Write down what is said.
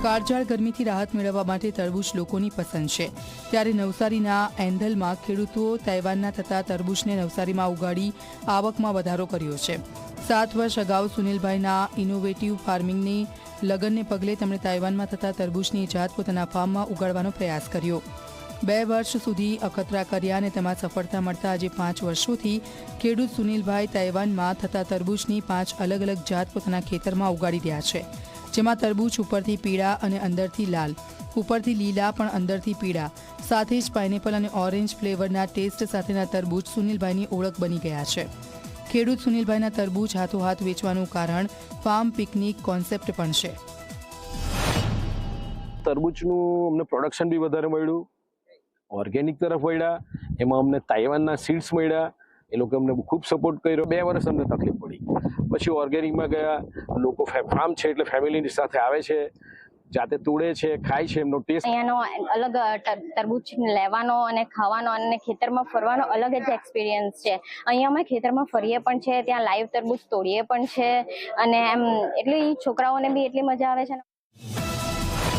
કાળઝાળ ગરમીથી રાહત મેળવવા માટે તરબૂચ લોકોની પસંદ છે, ત્યારે નવસારીના એન્ધલમાં ખેડૂતો તાઇવાનના થતા તરબૂચને નવસારીમાં ઉગાડી આવકમાં વધારો કર્યો છે। 7 વર્ષ અગાઉ સુનિલભાઈના ઇનોવેટિવ ફાર્મિંગની લગનને પગલે તેમણે તાઇવાનમાં થતા તરબૂચની જાત પોતાના ફાર્મમાં ઉગાડવાનો પ્રયાસ કર્યો। 2 વર્ષ સુધી અખતરા કર્યા અને તેમાં સફળતા મળતા આજે 5 વર્ષોથી ખેડૂત સુનિલભાઈ તાઇવાનમાં થતા તરબૂચની 5 અલગ અલગ જાત પોતાના ખેતરમાં ઉગાડી રહ્યા છે, જેમાં તરબૂચ ઉપરથી પીળા અને અંદરથી લાલ, ઉપરથી લીલા પણ અંદરથી પીળા, સાથે જ પાઇનેપલ અને ઓરેન્જ ફ્લેવરના ટેસ્ટ સાથેના તરબૂચ સુનિલભાઈની ઓળખ બની ગયા છે। ખેડૂત સુનિલભાઈના તરબૂચ હાથોહાથ વેચવાનું કારણ ફાર્મ પિકનિક કોન્સેપ્ટ પણ છે। તરબૂચનું અમને પ્રોડક્શન બી વધારે મળ્યું, ઓર્ગેનિક તરફ વળ્યા, એમાં અમને તાઇવાનના સીડ્સ મળ્યા, એ લોકો અમને ખૂબ સપોર્ટ કર્યો। 2 વર્ષ અમને તકલીફ પડી, પછી ઓર્ગેનિકમાં ગયા। લોકો ફાર્મ છે એટલે ફેમિલીની સાથે આવે છે, જાતે તોડે છે, ખાય છે, એમનો ટેસ્ટ અહીંયાનો અલગ તરબૂચ લેવાનો અને ખાવાનો અને ખેતરમાં ફરવાનો અલગ જ એક્સપિરિયન્સ છે। અહીંયા અમે ખેતરમાં ફરીએ પણ છે, ત્યાં લાઈવ તરબૂચ તોડીએ પણ છે અને એમ એટલી છોકરાઓને બી એટલી મજા આવે છે।